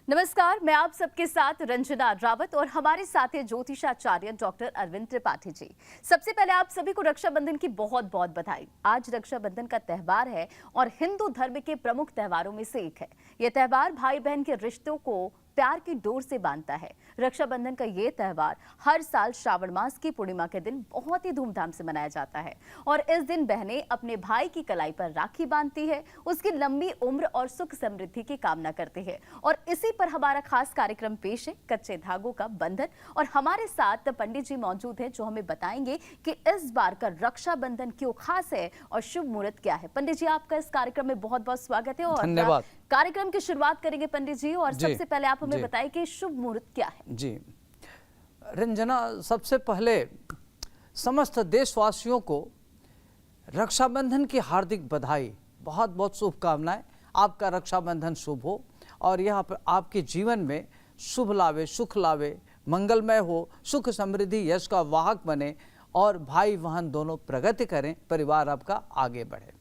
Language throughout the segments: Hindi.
नमस्कार, मैं आप सबके साथ रंजना रावत और हमारे साथ हैं ज्योतिषाचार्य डॉक्टर अरविंद त्रिपाठी जी। सबसे पहले आप सभी को रक्षाबंधन की बहुत बहुत बधाई। आज रक्षाबंधन का त्योहार है और हिंदू धर्म के प्रमुख त्योहारों में से एक है। यह त्योहार भाई बहन के रिश्तों को प्यार की डोर से बांधता है। रक्षाबंधन का ये त्योहार हर साल श्रावण मास की पूर्णिमा के दिन बहुत ही धूमधाम से मनाया जाता है और इस दिन बहनें अपने भाई की कलाई पर राखी बांधती है, उसकी लंबी उम्र और सुख समृद्धि की कामना करती है। और इसी पर हमारा खास कार्यक्रम पेश है, कच्चे धागों का बंधन। और हमारे साथ पंडित जी मौजूद हैं जो हमें बताएंगे कि इस बार का रक्षाबंधन क्यों खास है और शुभ मुहूर्त क्या है। पंडित जी, आपका इस कार्यक्रम में बहुत बहुत स्वागत है और धन्यवाद। कार्यक्रम की शुरुआत करेंगे पंडित जी। और सबसे पहले आप हमें बताइए कि शुभ मुहूर्त क्या है। जी रंजना, सबसे पहले समस्त देशवासियों को रक्षाबंधन की हार्दिक बधाई, बहुत बहुत शुभकामनाएं। आपका रक्षाबंधन शुभ हो और यह आपके जीवन में शुभ लावे, सुख लावे, मंगलमय हो, सुख समृद्धि यश का वाहक बने और भाई बहन दोनों प्रगति करें, परिवार आपका आगे बढ़े।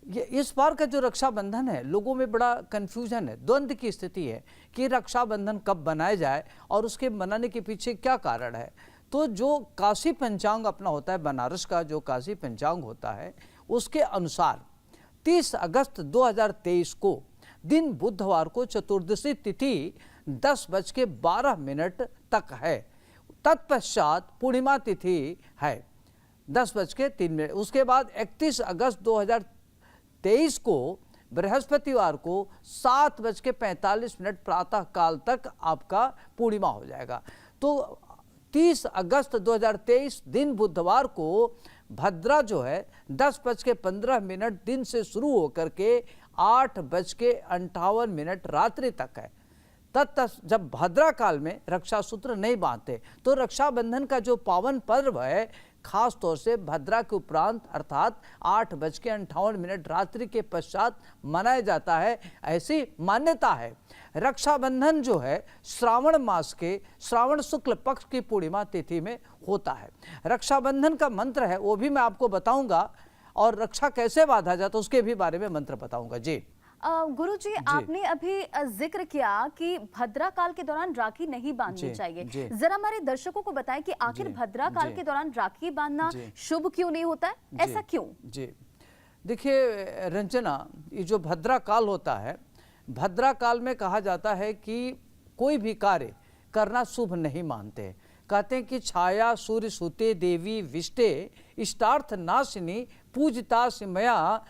ये इस बार का जो रक्षाबंधन है, लोगों में बड़ा कन्फ्यूजन है, द्वंद्व की स्थिति है कि रक्षाबंधन कब बनाया जाए और उसके मनाने के पीछे क्या कारण है। तो जो काशी पंचांग अपना होता है, बनारस का जो काशी पंचांग होता है, उसके अनुसार 30 अगस्त 2023 को दिन बुधवार को चतुर्दशी तिथि 10:12 तक है। तत्पश्चात पूर्णिमा तिथि है 10:03। उसके बाद 31 अगस्त 2023 को बृहस्पतिवार को 7:45 प्रातः काल तक आपका पूर्णिमा हो जाएगा। तो 30 अगस्त 2023 दिन बुधवार को भद्रा जो है 10:15 दिन से शुरू होकर के 8:58 रात्रि तक है। जब भद्रा काल में रक्षा सूत्र नहीं बांधते तो रक्षाबंधन का जो पावन पर्व है खास तौर से भद्रा के उपरांत अर्थात 8:58 रात्रि के पश्चात मनाया जाता है, ऐसी मान्यता है। रक्षाबंधन जो है श्रावण मास के श्रावण शुक्ल पक्ष की पूर्णिमा तिथि में होता है। रक्षाबंधन का मंत्र है वो भी मैं आपको बताऊंगा और रक्षा कैसे बांधा जाता है उसके भी बारे में मंत्र बताऊंगा। जी गुरु जी, आपने अभी जिक्र किया कि भद्रा काल के दौरान राखी नहीं बांधनी चाहिए। जरा हमारे दर्शकों को बताएं कि आखिर भद्रा काल के दौरान राखी बांधना शुभ क्यों नहीं होता है, ऐसा क्यों? जी देखिए रंजना, ये जो भद्रा काल होता है, भद्रा काल में कहा जाता है कि कोई भी कार्य करना शुभ नहीं मानते। कहते हैं कि छाया सूर्य सुते देवी विष्टे इष्टार्थ नाशिनी पूजता सिमया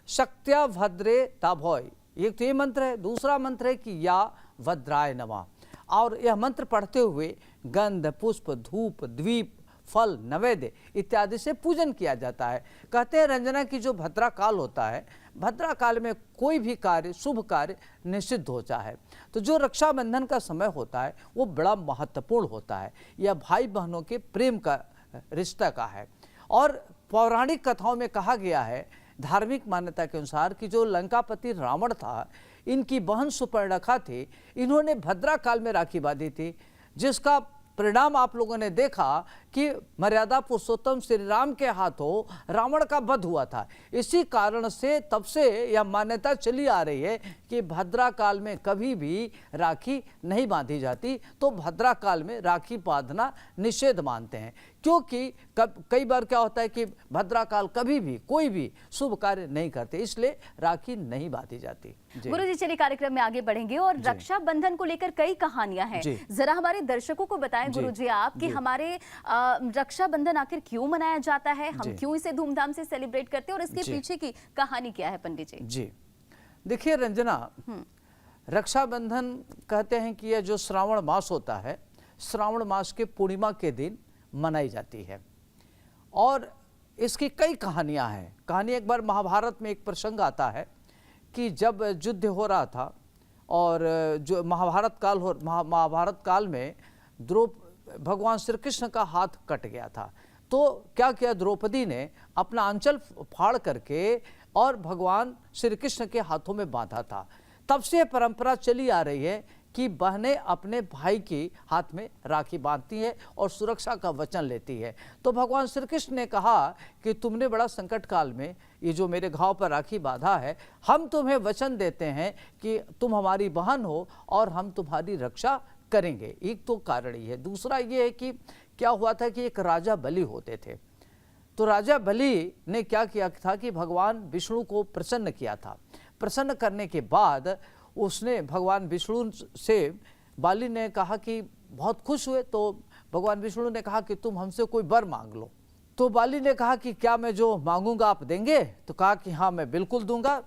शक्त्या भद्रे ताभोय। एक तो ये मंत्र है। दूसरा मंत्र है कि या भद्राय नमः। और यह मंत्र पढ़ते हुए गंध पुष्प धूप द्वीप फल नैवेद्य इत्यादि से पूजन किया जाता है। कहते हैं रंजना की जो भद्रा काल होता है, भद्रा काल में कोई भी कार्य शुभ कार्य निषिद्ध होता है। तो जो रक्षाबंधन का समय होता है वो बड़ा महत्वपूर्ण होता है। यह भाई बहनों के प्रेम का रिश्ता का है। और पौराणिक कथाओं में कहा गया है, धार्मिक मान्यता के अनुसार, कि जो लंकापति रावण था, इनकी बहन सुपर्णखा थी, इन्होंने भद्रा काल में राखी बांधी थी, जिसका परिणाम आप लोगों ने देखा कि मर्यादा पुरुषोत्तम श्री राम के हाथों रावण का वध हुआ था। इसी कारण से तब से यह मान्यता चली आ रही है कि भद्रा काल में कभी भी राखी नहीं बांधी जाती। तो भद्रा काल में राखी बांधना निषेध मानते हैं, क्योंकि कई बार क्या होता है कि भद्रा काल कभी भी कोई भी शुभ कार्य नहीं करते, इसलिए राखी नहीं बांधी जाती। गुरु जी, चलिए कार्यक्रम में आगे बढ़ेंगे और रक्षाबंधन को लेकर कई कहानियां हैं। जरा हमारे दर्शकों को बताएं गुरु जी आप कि हमारे रक्षाबंधन आखिर क्यों मनाया जाता है, हम क्यों इसे धूमधाम से सेलिब्रेट करते हैं और इसके पीछे की कहानी क्या है पंडित जी? जी देखिए रंजना, रक्षाबंधन कहते हैं कि यह जो श्रावण मास होता है, श्रावण मास के पूर्णिमा के दिन मनाई जाती है और इसकी कई कहानियां हैं। कहानी, एक बार महाभारत में एक प्रसंग आता है कि जब युद्ध हो रहा था और जो महाभारत काल में भगवान श्री कृष्ण का हाथ कट गया था। तो क्या किया, द्रौपदी ने अपना आंचल फाड़ करके और भगवान श्री कृष्ण के हाथों में बांधा था। तब से परंपरा चली आ रही है कि बहनें अपने भाई के हाथ में राखी बांधती है और सुरक्षा का वचन लेती है। तो भगवान श्री कृष्ण ने कहा कि तुमने बड़ा संकट काल में ये जो मेरे घाव पर राखी बांधा है, हम तुम्हें वचन देते हैं कि तुम हमारी बहन हो और हम तुम्हारी रक्षा करेंगे। एक तो कारण ये है। दूसरा ये है कि क्या हुआ था कि एक राजा बलि होते थे। तो राजा बलि ने क्या किया था कि भगवान विष्णु को प्रसन्न किया था। प्रसन्न करने के बाद उसने भगवान विष्णु से बाली ने कहा कि बहुत खुश हुए, तो भगवान विष्णु ने कहा कि तुम हमसे कोई वर मांग लो। तो बाली ने कहा कि क्या मैं जो मांगूंगा आप देंगे? तो कहा कि हाँ मैं बिल्कुल दूंगा।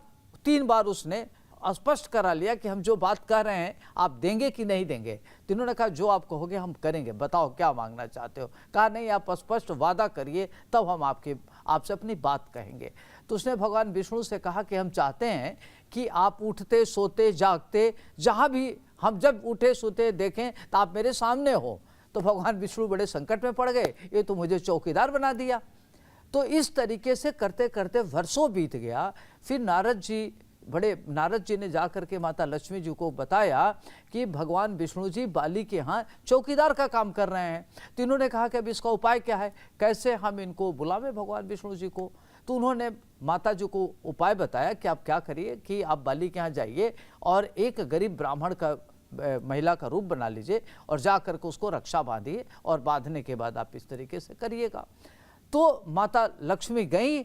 3 बार उसने स्पष्ट करा लिया कि हम जो बात कह रहे हैं आप देंगे कि नहीं देंगे। तीनों ने कहा जो आप कहोगे हम करेंगे, बताओ क्या मांगना चाहते हो। कहा नहीं, आप स्पष्ट वादा करिए तब हम आपसे अपनी बात कहेंगे। तो उसने भगवान विष्णु से कहा कि हम चाहते हैं कि आप उठते सोते जागते जहाँ भी हम जब उठे सोते देखें तो आप मेरे सामने हो। तो भगवान विष्णु बड़े संकट में पड़ गए, ये तो मुझे चौकीदार बना दिया। तो इस तरीके से करते करते वर्षों बीत गया। फिर नारद जी ने जाकर के माता लक्ष्मी जी को बताया कि भगवान विष्णु जी बाली के यहाँ चौकीदार का काम कर रहे हैं। तो इन्होंने कहा कि अब इसका उपाय क्या है, कैसे हम इनको बुलावें भगवान विष्णु जी को। तो उन्होंने माता जी को उपाय बताया कि आप क्या करिए कि आप बाली के यहाँ जाइए और एक गरीब ब्राह्मण का महिला का रूप बना लीजिए और जा करके उसको रक्षा बांधिए और बांधने के बाद आप इस तरीके से करिएगा। तो माता लक्ष्मी गई,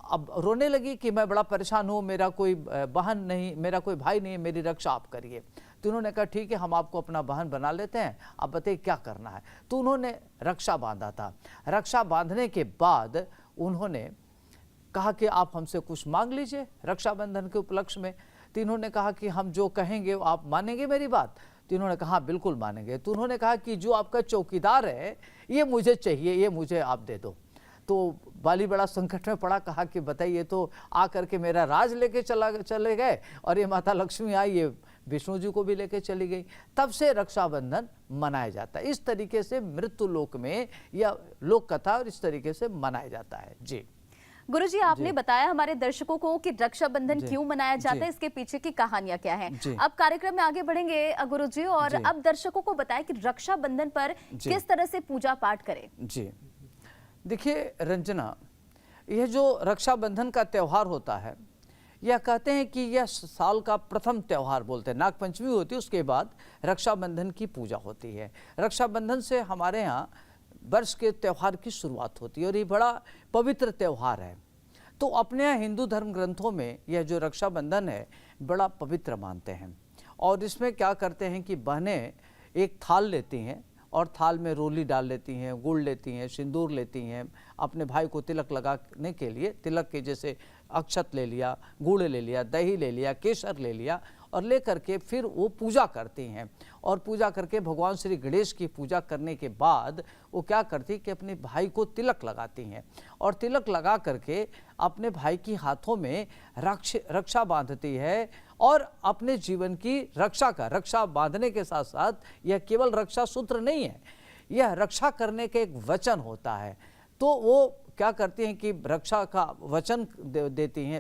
अब रोने लगी कि मैं बड़ा परेशान हूँ, मेरा कोई बहन नहीं, मेरा कोई भाई नहीं, मेरी रक्षा आप करिए। तो उन्होंने कहा ठीक है, हम आपको अपना बहन बना लेते हैं, आप बताइए क्या करना है। तो उन्होंने रक्षा बांधा था। रक्षा बांधने के बाद उन्होंने कहा कि आप हमसे कुछ मांग लीजिए रक्षाबंधन के उपलक्ष्य में। तो इन्होंने कहा कि हम जो कहेंगे आप मानेंगे मेरी बात? तो इन्होंने कहा हाँ बिल्कुल मानेंगे। तो उन्होंने कहा कि जो आपका चौकीदार है ये मुझे चाहिए, ये मुझे आप दे दो। तो बाली बड़ा संकट में पड़ा, कहा कि बताइए, तो आकर के मेरा राज लेके चले गए और ये माता लक्ष्मी आई, ये विष्णु जी को भी लेके चली गई। तब से रक्षाबंधन मनाया जाता है। इस तरीके से मृत्यु लोक में यह लोक कथा और इस तरीके से मनाया जाता है। जी गुरुजी, आपने बताया हमारे दर्शकों को कि रक्षाबंधन क्यों मनाया जाता है, इसके पीछे की कहानियां क्या हैं। अब कार्यक्रम में आगे बढ़ेंगे गुरुजी, और अब दर्शकों को बताएं कि रक्षाबंधन पर किस तरह से पूजा पाठ करें। जी देखिए रंजना, यह जो रक्षाबंधन का त्यौहार होता है, यह कहते हैं कि यह साल का प्रथम त्यौहार बोलते हैं। नागपंचमी होती है, उसके बाद रक्षाबंधन की पूजा होती है। रक्षाबंधन से हमारे यहाँ वर्ष के त्यौहार की शुरुआत होती है और ये बड़ा पवित्र त्यौहार है। तो अपने यहाँ हिंदू धर्म ग्रंथों में यह जो रक्षाबंधन है बड़ा पवित्र मानते हैं। और इसमें क्या करते हैं कि बहनें एक थाल लेती हैं और थाल में रोली डाल लेती हैं, गुड़ लेती हैं, सिंदूर लेती हैं। अपने भाई को तिलक लगाने के लिए तिलक के जैसे अक्षत ले लिया, गुड़ ले लिया, दही ले लिया, केसर ले लिया और ले करके फिर वो पूजा करती हैं। और पूजा करके भगवान श्री गणेश की पूजा करने के बाद वो क्या करती कि अपने भाई को तिलक लगाती हैं और तिलक लगा करके अपने भाई की हाथों में रक्षा बांधती है। और अपने जीवन की रक्षा बांधने के साथ साथ यह केवल रक्षा सूत्र नहीं है, यह रक्षा करने के एक वचन होता है। तो वो क्या करती हैं कि रक्षा का वचन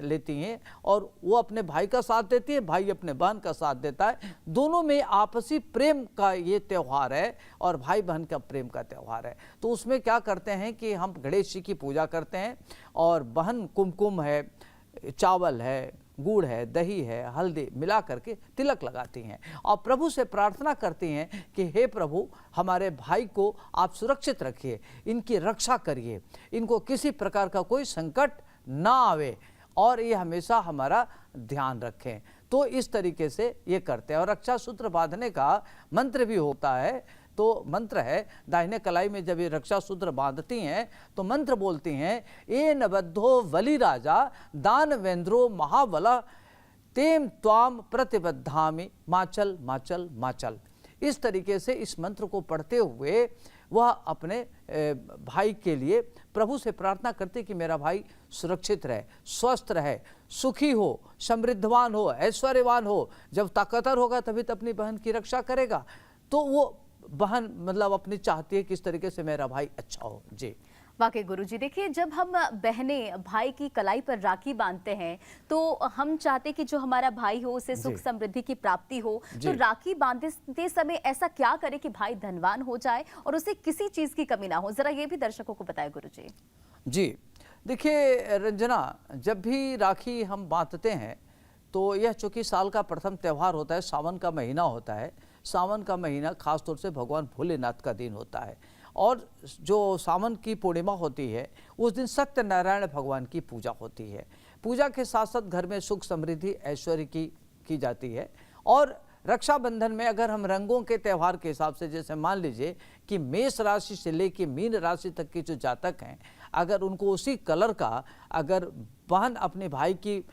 लेती हैं और वो अपने भाई का साथ देती है, भाई अपने बहन का साथ देता है। दोनों में आपसी प्रेम का ये त्यौहार है और भाई बहन का प्रेम का त्यौहार है। तो उसमें क्या करते हैं कि हम गणेश जी की पूजा करते हैं और बहन कुमकुम है, चावल है, गुड़ है, दही है, हल्दी मिला करके तिलक लगाती हैं और प्रभु से प्रार्थना करती हैं कि हे प्रभु, हमारे भाई को आप सुरक्षित रखिए, इनकी रक्षा करिए, इनको किसी प्रकार का कोई संकट ना आवे और ये हमेशा हमारा ध्यान रखें। तो इस तरीके से ये करते हैं। और रक्षा सूत्र बांधने का मंत्र भी होता है। तो मंत्र है, दाहिने कलाई में जब ये रक्षा सूत्र बांधती हैं तो मंत्र बोलती हैं, ए नबद्धो वली राजा दान वेंद्रो महाबला तेम त्वाम प्रतिबद्धामि माचल माचल माचल। इस तरीके से इस मंत्र को पढ़ते हुए वह अपने भाई के लिए प्रभु से प्रार्थना करते कि मेरा भाई सुरक्षित रहे, स्वस्थ रहे, सुखी हो, समृद्धवान हो, ऐश्वर्यवान हो। जब ताकतवर होगा तभी तो अपनी बहन की रक्षा करेगा। तो वो बहन मतलब अपनी चाहती है किस तरीके से मेरा भाई अच्छा हो। जी वाकई गुरुजी, देखिए जब हम बहनें भाई की कलाई पर राखी बांधते हैं तो हम चाहते कि जो हमारा भाई हो उसे सुख जी। समृद्धि की प्राप्ति हो। जी। तो राखी बांधते समय ऐसा क्या करे कि भाई धनवान हो जाए और उसे किसी चीज की कमी ना हो, जरा ये भी दर्शकों को बताएं गुरुजी। जी, देखिए रंजना, जब भी राखी हम बांधते हैं तो यह चूँकि साल का प्रथम त्यौहार होता है, सावन का महीना होता है। सावन का महीना खास तौर से भगवान भोलेनाथ का दिन होता है और जो सावन की पूर्णिमा होती है उस दिन सत्यनारायण भगवान की पूजा होती है। पूजा के साथ साथ घर में सुख समृद्धि ऐश्वर्य की जाती है। और रक्षाबंधन में अगर हम रंगों के त्यौहार के हिसाब से, जैसे मान लीजिए कि मेष राशि से लेकर मीन राशि तक के जो जातक हैं, अगर उनको उसी कलर का अगर बहन अपने भाई की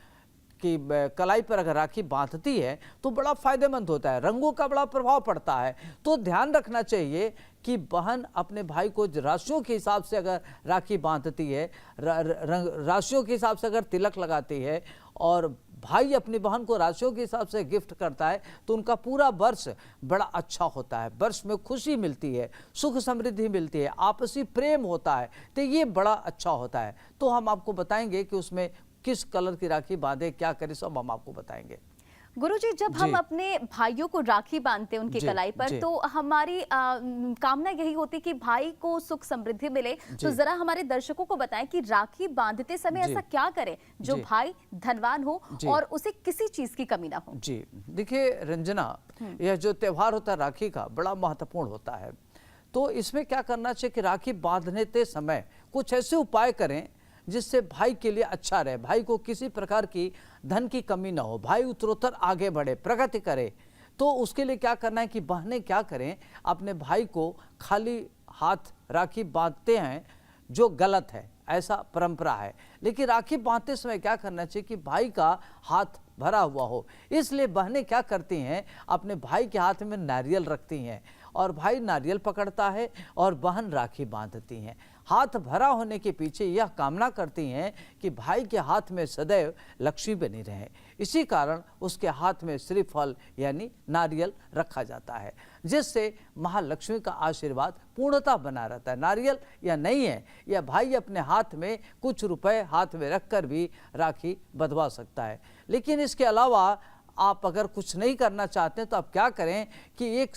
कलाई पर अगर राखी बांधती है तो बड़ा फायदेमंद होता है, रंगों का बड़ा प्रभाव पड़ता है। तो ध्यान रखना चाहिए कि बहन अपने भाई को राशियों के हिसाब से अगर राखी बांधती है, राशियों के हिसाब से अगर तिलक लगाती है और भाई अपनी बहन को राशियों के हिसाब से गिफ्ट करता है तो उनका पूरा वर्ष बड़ा अच्छा होता है। वर्ष में खुशी मिलती है, सुख समृद्धि मिलती है, आपसी प्रेम होता है, तो ये बड़ा अच्छा होता है। तो हम आपको बताएंगे कि उसमें किस कलर की राखी बांधे, क्या करें, सब हम आपको बताएंगे। गुरुजी, जब हम अपने भाइयों को राखी बांधते हैं उनकी कलाई पर तो हमारी कामना यही होती कि भाई को सुख समृद्धि मिले। तो जरा हमारे दर्शकों को बताएं कि राखी बांधते समय ऐसा क्या करें जो भाई धनवान हो और उसे किसी चीज की कमी ना हो। जी, देखिए रंजना, यह जो त्योहार होता है राखी का बड़ा महत्वपूर्ण होता है। तो इसमें क्या करना चाहिए कि राखी बांधने के समय कुछ ऐसे उपाय करें जिससे भाई के लिए अच्छा रहे, भाई को किसी प्रकार की धन की कमी ना हो, भाई उत्तरोत्तर आगे बढ़े, प्रगति करे। तो उसके लिए क्या करना है कि बहनें क्या करें, अपने भाई को खाली हाथ राखी बांधते हैं जो गलत है, ऐसा परंपरा है। लेकिन राखी बांधते समय क्या करना चाहिए कि भाई का हाथ भरा हुआ हो। इसलिए बहनें क्या करती हैं, अपने भाई के हाथ में नारियल रखती हैं और भाई नारियल पकड़ता है और बहन राखी बांधती हैं। हाथ भरा होने के पीछे यह कामना करती हैं कि भाई के हाथ में सदैव लक्ष्मी बनी रहे। इसी कारण उसके हाथ में श्रीफल यानी नारियल रखा जाता है, जिससे महालक्ष्मी का आशीर्वाद पूर्णतः बना रहता है। नारियल या नहीं है, या भाई अपने हाथ में कुछ रुपए हाथ में रखकर भी राखी बंधवा सकता है। लेकिन इसके अलावा आप अगर कुछ नहीं करना चाहते तो आप क्या करें कि एक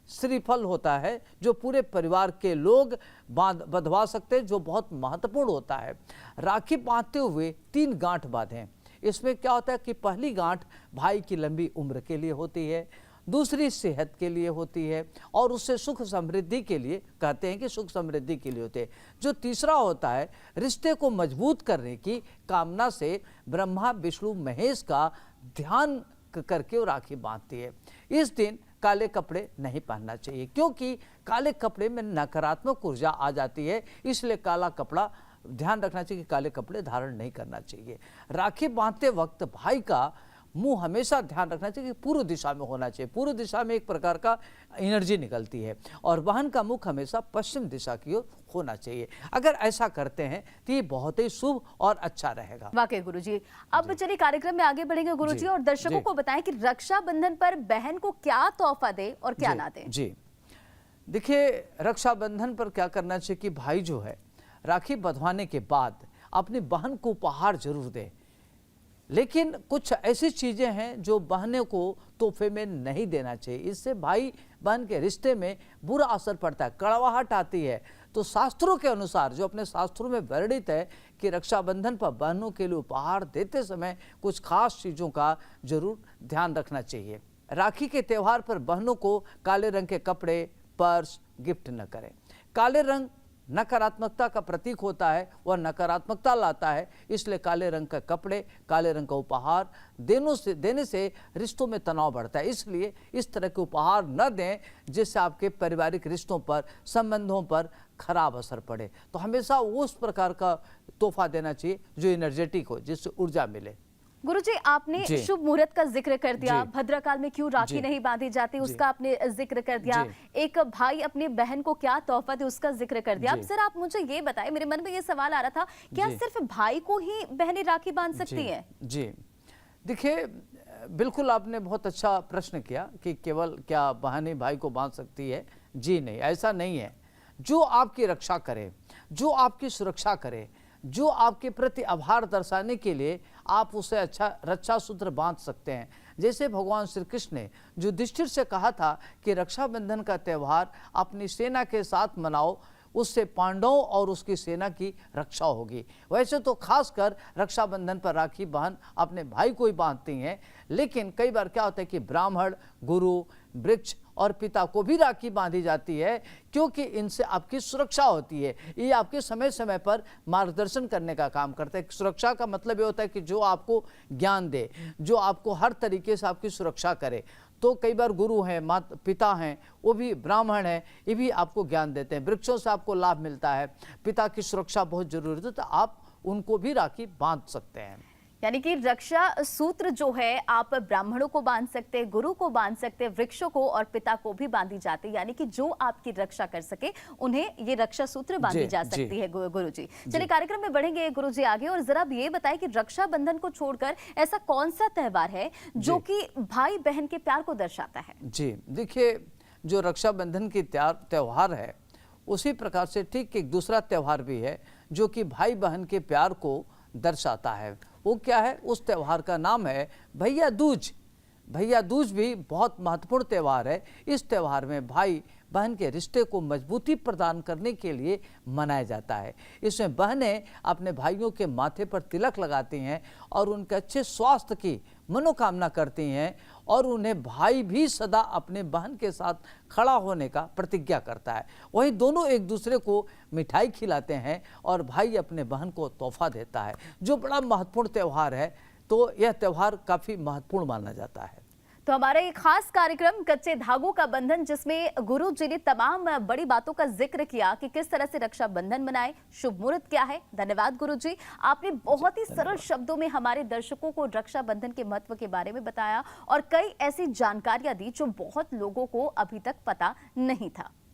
श्रीफल होता है जो पूरे परिवार के लोग बंधवा सकते हैं, जो बहुत महत्वपूर्ण होता है। राखी बांधते हुए 3 गांठ बांधें। इसमें क्या होता है कि पहली गांठ भाई की लंबी उम्र के लिए होती है, दूसरी सेहत के लिए होती है और उससे सुख समृद्धि के लिए, कहते हैं कि सुख समृद्धि के लिए होते हैं। जो तीसरा होता है रिश्ते को मजबूत करने की कामना से ब्रह्मा विष्णु महेश का ध्यान करके वो राखी बांधती है। इस दिन काले कपड़े नहीं पहनना चाहिए, क्योंकि काले कपड़े में नकारात्मक ऊर्जा आ जाती है। इसलिए काला कपड़ा ध्यान रखना चाहिए कि काले कपड़े धारण नहीं करना चाहिए। राखी बांधते वक्त भाई का मुंह हमेशा ध्यान रखना चाहिए कि पूर्व दिशा में होना चाहिए। पूर्व दिशा में एक प्रकार का एनर्जी निकलती है और बहन का मुख हमेशा पश्चिम दिशा की ओर होना चाहिए। अगर ऐसा करते हैं तो ये बहुत ही शुभ और अच्छा रहेगा। वाकई गुरुजी, अब चलिए कार्यक्रम में आगे बढ़ेंगे गुरुजी और दर्शकों को बताएं कि रक्षाबंधन पर बहन को क्या तोहफा दे और क्या ना दे। जी, देखिए रक्षाबंधन पर क्या करना चाहिए कि भाई जो है राखी बंधवाने के बाद अपनी बहन को उपहार जरूर दे। लेकिन कुछ ऐसी चीजें हैं जो बहनों को तोहफे में नहीं देना चाहिए। इससे भाई बहन के रिश्ते में बुरा असर पड़ता है, कड़वाहट आती है। तो शास्त्रों के अनुसार, जो अपने शास्त्रों में वर्णित है कि रक्षाबंधन पर बहनों के लिए उपहार देते समय कुछ खास चीज़ों का जरूर ध्यान रखना चाहिए। राखी के त्यौहार पर बहनों को काले रंग के कपड़े, पर्स गिफ्ट न करें। काले रंग नकारात्मकता का प्रतीक होता है, वह नकारात्मकता लाता है। इसलिए काले रंग के कपड़े, काले रंग का उपहार देने से रिश्तों में तनाव बढ़ता है। इसलिए इस तरह के उपहार न दें जिससे आपके पारिवारिक रिश्तों पर, संबंधों पर खराब असर पड़े। तो हमेशा उस प्रकार का तोहफा देना चाहिए जो एनर्जेटिक हो, जिससे ऊर्जा मिले। गुरुजी, आपने शुभ मुहूर्त का जिक्र कर दिया, भद्रकाल में क्यों राखी नहीं बांधी जाती उसका आपने जिक्र कर दिया, एक भाई अपनी बहन को क्या तोहफा दे उसका जिक्र कर दिया। अब सर आप मुझे ये बताएं, मेरे मन में ये सवाल आ रहा था, क्या सिर्फ भाई को ही बहनें राखी बांध सकती हैं? जी, देखिए बिल्कुल आपने बहुत अच्छा प्रश्न किया कि केवल क्या बहन ही भाई को बांध सकती है। जी नहीं, ऐसा नहीं है। जो आपकी रक्षा करे, जो आपकी सुरक्षा करे, जो आपके प्रति आभार दर्शाने के लिए आप उसे अच्छा रक्षा सूत्र बांध सकते हैं। जैसे भगवान श्री कृष्ण ने जो युधिष्ठिर से कहा था कि रक्षाबंधन का त्यौहार अपनी सेना के साथ मनाओ, उससे पांडवों और उसकी सेना की रक्षा होगी। वैसे तो खासकर रक्षाबंधन पर राखी बहन अपने भाई को ही बांधती हैं, लेकिन कई बार क्या होता है कि ब्राह्मण, गुरु, वृक्ष और पिता को भी राखी बांधी जाती है, क्योंकि इनसे आपकी सुरक्षा होती है। ये आपके समय समय पर मार्गदर्शन करने का काम करते हैं। सुरक्षा का मतलब ये होता है कि जो आपको ज्ञान दे, जो आपको हर तरीके से आपकी सुरक्षा करे। तो कई बार गुरु हैं, माता पिता हैं, वो भी ब्राह्मण हैं, ये भी आपको ज्ञान देते हैं। वृक्षों से आपको लाभ मिलता है, पिता की सुरक्षा बहुत जरूरी है, तो आप उनको भी राखी बांध सकते हैं। यानी कि रक्षा सूत्र जो है आप ब्राह्मणों को बांध सकते हैं, गुरु को बांध सकते हैं, वृक्षों को और पिता को भी बांधी जाती है। यानी कि जो आपकी रक्षा कर सके उन्हें ये रक्षा सूत्र बांधी जा सकती है। गुरु जी, चलिए कार्यक्रम में बढ़ेंगे गुरु जी आगे, और जरा ये बताएं कि रक्षाबंधन को छोड़कर ऐसा कौन सा त्यौहार है जो कि भाई बहन के प्यार को दर्शाता है? जी देखिए, जो रक्षाबंधन की त्यौहार है, उसी प्रकार से ठीक एक दूसरा त्यौहार भी है जो कि भाई बहन के प्यार को दर्शाता है। वो क्या है? उस त्यौहार का नाम है भैया दूज। भैया दूज भी बहुत महत्वपूर्ण त्यौहार है। इस त्यौहार में भाई बहन के रिश्ते को मजबूती प्रदान करने के लिए मनाया जाता है। इसमें बहनें अपने भाइयों के माथे पर तिलक लगाती हैं और उनके अच्छे स्वास्थ्य की मनोकामना करती हैं, और उन्हें भाई भी सदा अपने बहन के साथ खड़ा होने का प्रतिज्ञा करता है। वहीं दोनों एक दूसरे को मिठाई खिलाते हैं और भाई अपने बहन को तोहफा देता है, जो बड़ा महत्वपूर्ण त्यौहार है। तो यह त्यौहार काफ़ी महत्वपूर्ण माना जाता है। तो हमारा एक खास कार्यक्रम कच्चे धागों का बंधन, जिसमें गुरु जी ने तमाम बड़ी बातों का जिक्र किया कि किस तरह से रक्षाबंधन मनाएं, शुभ मुहूर्त क्या है। धन्यवाद गुरु जी, आपने बहुत ही सरल शब्दों में हमारे दर्शकों को रक्षाबंधन के महत्व के बारे में बताया और कई ऐसी जानकारियां दी जो बहुत लोगों को अभी तक पता नहीं था।